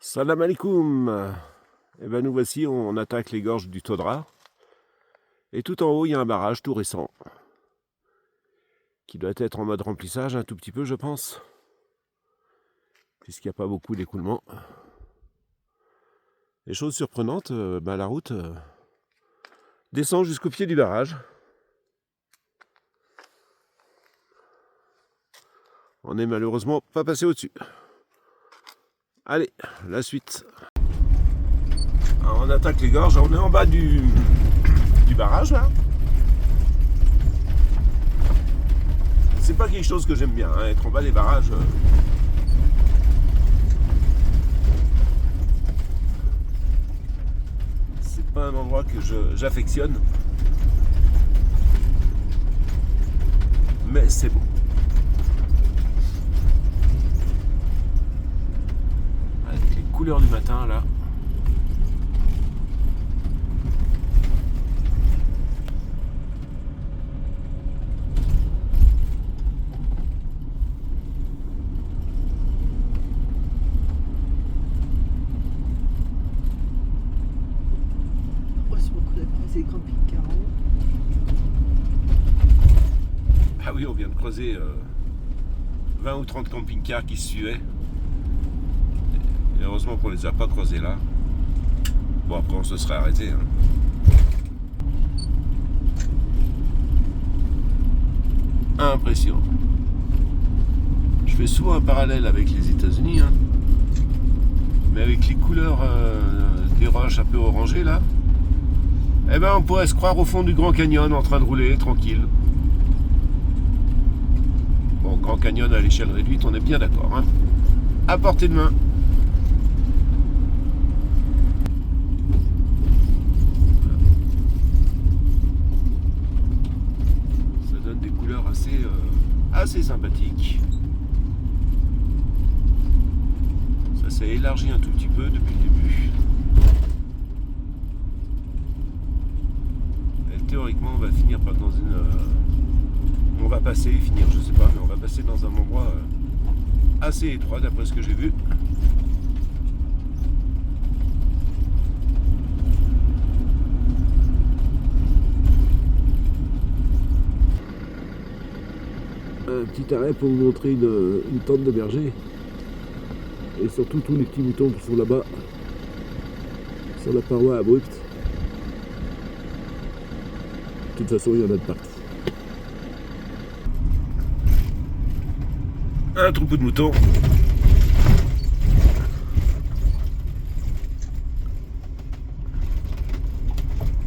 Salam alaikum. Eh ben nous voici, on attaque les gorges du Todra. Et tout en haut, il y a un barrage tout récent. Qui doit être en mode remplissage un tout petit peu, je pense. Puisqu'il n'y a pas beaucoup d'écoulement. Et chose surprenante, la route descend jusqu'au pied du barrage. On n'est malheureusement pas passé au-dessus. Allez, la suite. Alors, on attaque les gorges, on est en bas du barrage là. C'est pas quelque chose que j'aime bien, hein, être en bas des barrages. C'est pas un endroit que j'affectionne. Mais c'est beau. Avec les couleurs du matin là. C'est camping-car. Ah oui, on vient de creuser 20 ou 30 camping-cars qui se suivaient. Et heureusement qu'on les a pas creusés là. Bon, après on se serait arrêté. Hein. Impressionnant. Je fais souvent un parallèle avec les États-Unis, hein. Mais avec les couleurs des roches un peu orangées là. Eh ben on pourrait se croire au fond du Grand Canyon en train de rouler tranquille. Bon, Grand Canyon à l'échelle réduite, on est bien d'accord, hein. À portée de main. Ça donne des couleurs assez sympathiques. Ça s'est élargi un tout petit peu depuis le début. Théoriquement, on va finir par dans une. On va passer, finir, je sais pas, mais on va passer dans un endroit assez étroit d'après ce que j'ai vu. Un petit arrêt pour vous montrer une tente de berger. Et surtout tous les petits moutons qui sont là-bas, sur la paroi abrupte. De toute façon, il y en a de partout. Un troupeau de moutons.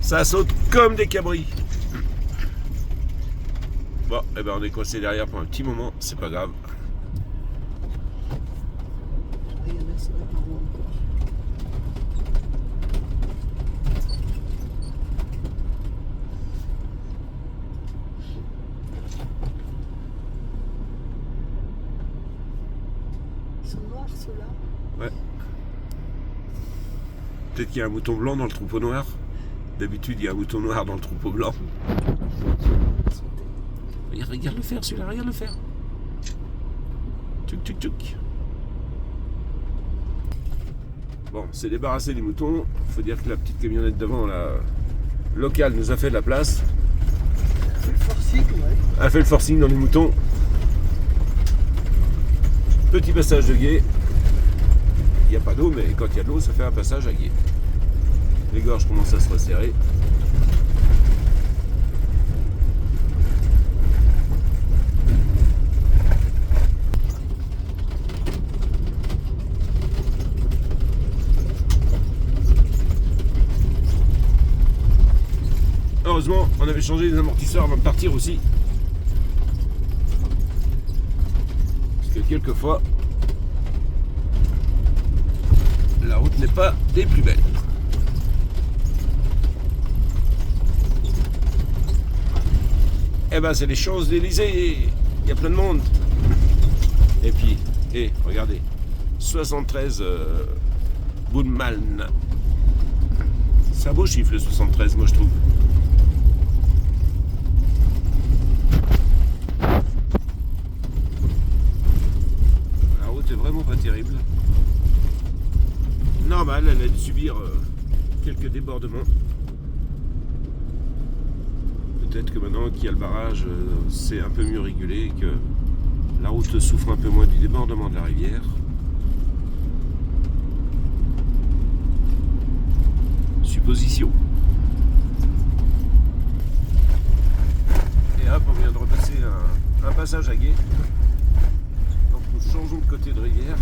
Ça saute comme des cabris. Bon, eh ben on est coincé derrière pour un petit moment, c'est pas grave. Il y en a sur la paroi encore. Ils sont noirs ceux-là. Ouais. Peut-être qu'il y a un mouton blanc dans le troupeau noir. D'habitude, il y a un mouton noir dans le troupeau blanc. Regarde le fer, celui-là, regarde le fer. Tchouk, tchouk, tchouk. Bon, c'est débarrassé des moutons. Faut dire que la petite camionnette devant, la locale, nous a fait de la place. C'est le forcing, ouais. A fait le forcing dans les moutons. Petit passage de gué. Il n'y a pas d'eau, mais quand il y a de l'eau, ça fait un passage à gué. Les gorges commencent à se resserrer. Heureusement, on avait changé les amortisseurs avant de partir aussi. Parce que quelquefois, la route n'est pas des plus belles. Eh ben, c'est les Champs-Élysées. Il y a plein de monde. Et puis, regardez, 73 Boudmaln. C'est un beau chiffre le 73, moi je trouve. La route est vraiment pas terrible. normal, elle a dû subir quelques débordements. Peut-être que maintenant qu'il y a le barrage, c'est un peu mieux régulé, que la route souffre un peu moins du débordement de la rivière. Supposition. Et hop, on vient de repasser un passage à gué. Donc nous changeons de côté de rivière.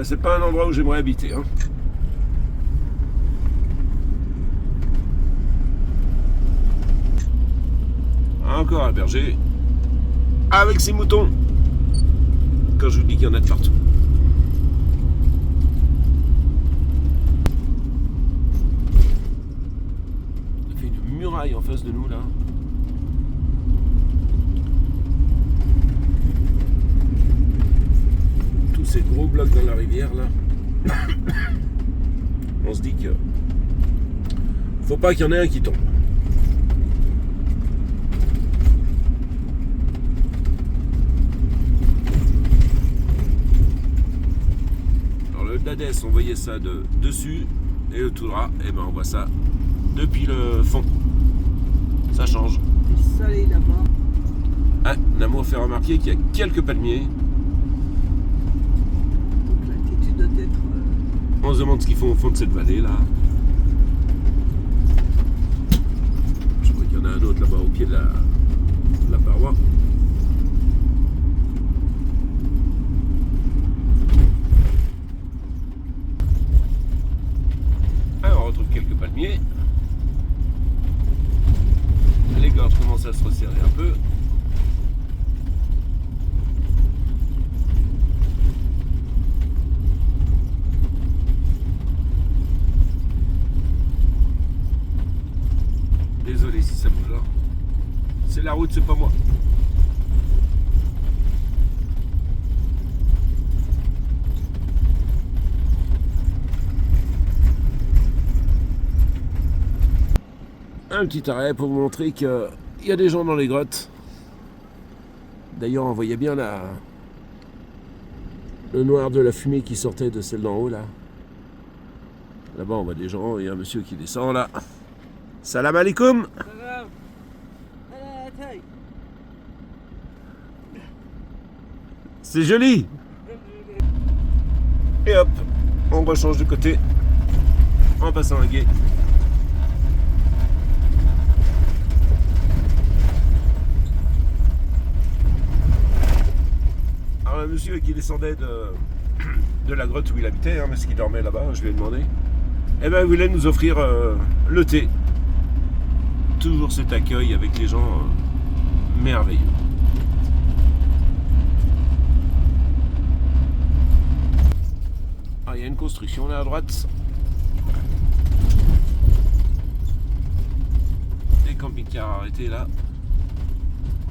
C'est pas un endroit où j'aimerais habiter. Hein. Encore un berger. Avec ses moutons. Quand je vous dis qu'il y en a de partout. Ça fait une muraille en face de nous là. Ces gros blocs dans la rivière là, on se dit que faut pas qu'il y en ait un qui tombe. Alors le Dadès, on voyait ça de dessus, et le Toudra, et ben on voit ça depuis le fond. Ça change. C'est salé là-bas. Ah, Namo fait remarquer qu'il y a quelques palmiers. On se demande ce qu'ils font au fond de cette vallée là. Je crois qu'il y en a un autre là-bas au pied de la paroi. Alors on retrouve quelques palmiers. Les gorges commencent à se resserrer un peu. Désolé si ça bouge là. C'est la route, c'est pas moi. Un petit arrêt pour vous montrer qu'il y a des gens dans les grottes. D'ailleurs, on voyait bien le noir de la fumée qui sortait de celle d'en haut là. Là-bas, on voit des gens. Il y a un monsieur qui descend là. Salam alaikum. C'est joli. Et hop, on rechange de côté en passant un gué. Alors le monsieur qui descendait de la grotte où il habitait, hein, parce qu'il dormait là-bas, je lui ai demandé, eh ben, il voulait nous offrir le thé. Toujours cet accueil avec les gens merveilleux. Ah, il y a une construction là à droite. Des camping-cars arrêtés là.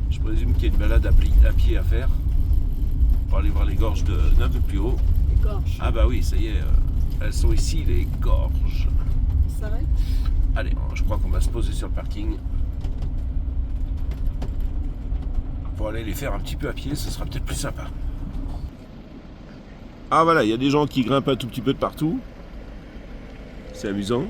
Je présume qu'il y a une balade à pied à faire pour aller voir les gorges d'un peu plus haut. Les gorges. Ah bah oui, ça y est, elles sont ici les gorges. On s'arrête ? Allez, je crois qu'on va se poser sur le parking pour aller les faire un petit peu à pied, ce sera peut-être plus sympa. Ah voilà, il y a des gens qui grimpent un tout petit peu de partout. C'est amusant.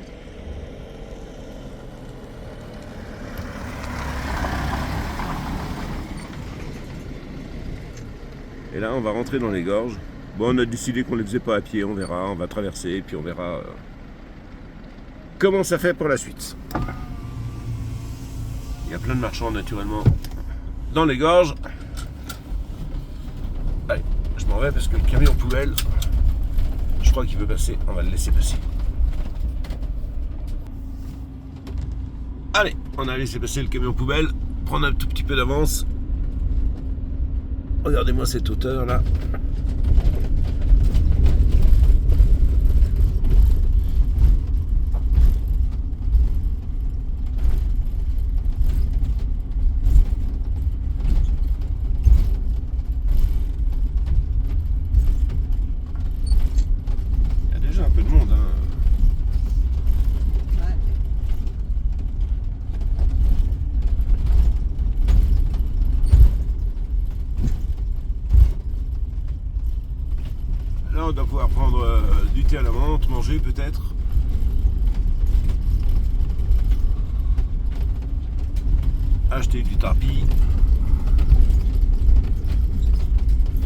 Et là, on va rentrer dans les gorges. Bon, on a décidé qu'on ne les faisait pas à pied, on verra, on va traverser, et puis on verra comment ça fait pour la suite. Il y a plein de marchands naturellement dans les gorges. Allez, je m'en vais parce que le camion poubelle, je crois qu'il veut passer, on va le laisser passer. Allez, on a laissé passer le camion poubelle, prendre un tout petit peu d'avance. Regardez-moi cette hauteur là. Il y a déjà un peu de monde, hein. Ouais. Là, on doit pouvoir prendre du thé à la menthe, manger peut-être. Acheter du tapis.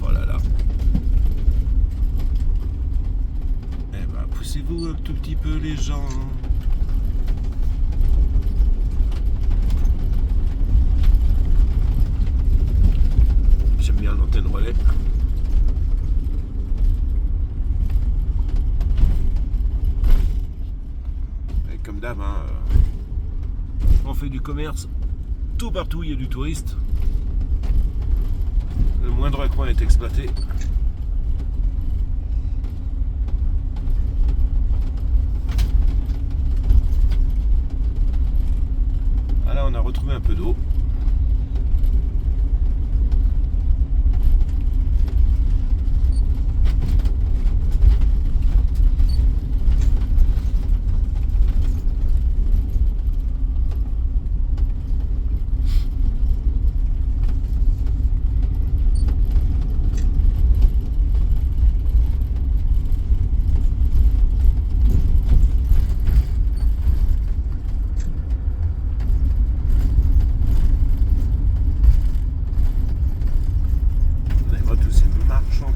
Oh là là. Eh ben, poussez-vous un tout petit peu les gens. J'aime bien l'antenne relais. Et comme d'hab, hein, on fait du commerce. Tout partout, il y a du touriste. Le moindre coin est exploité. Ah là, on a retrouvé un peu d'eau.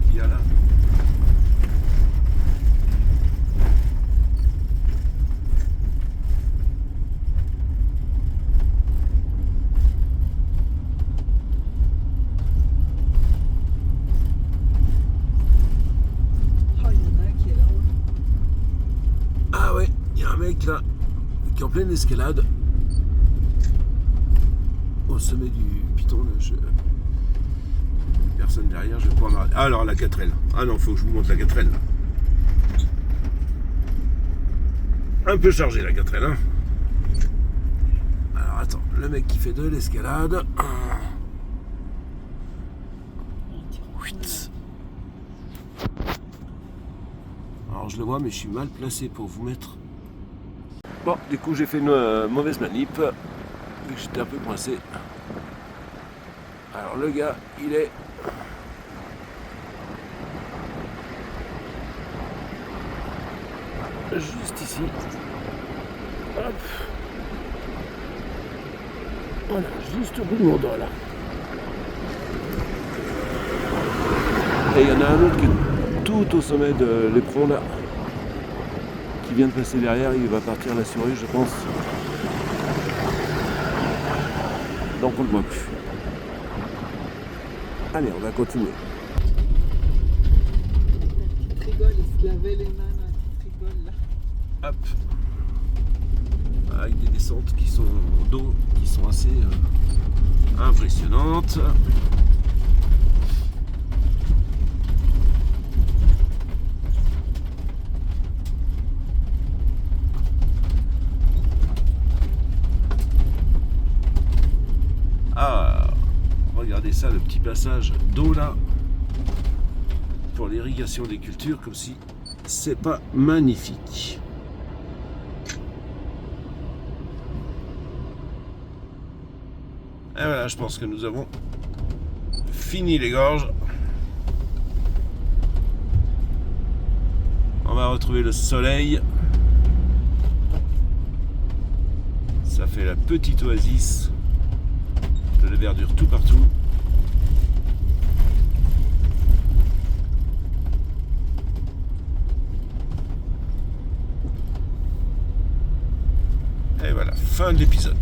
Qu'il y a là. Oh, il y en a un qui est là-haut. Ah ouais, il y a un mec là qui est en pleine escalade au sommet du piton là. Personne derrière, je vais pouvoir m'arrêter. Ah, alors la 4L. Ah non, faut que je vous montre la 4L là. Un peu chargé la 4L, hein. Alors attends, le mec qui fait de l'escalade. Huit. Alors je le vois, mais je suis mal placé pour vous mettre. Bon, du coup j'ai fait une mauvaise manip, vu que j'étais un peu coincé. Alors le gars, il est juste ici. Hop. Voilà, juste au bout de mon doigt là. Et il y en a un autre qui est tout au sommet de l'éperon là, qui vient de passer derrière, il va partir là sur eux, je pense. Donc on le voit plus. Allez, on va continuer. La petite rigole, il se lavait les mains, la petite rigole là. Hop. Avec des descentes qui sont d'eau, qui sont assez impressionnantes. Ah, regardez ça, le petit passage d'eau là pour l'irrigation des cultures, comme si c'est pas magnifique. Et voilà, je pense que nous avons fini les gorges. On va retrouver le soleil. Ça fait la petite oasis de la verdure tout partout. Et voilà, fin de l'épisode.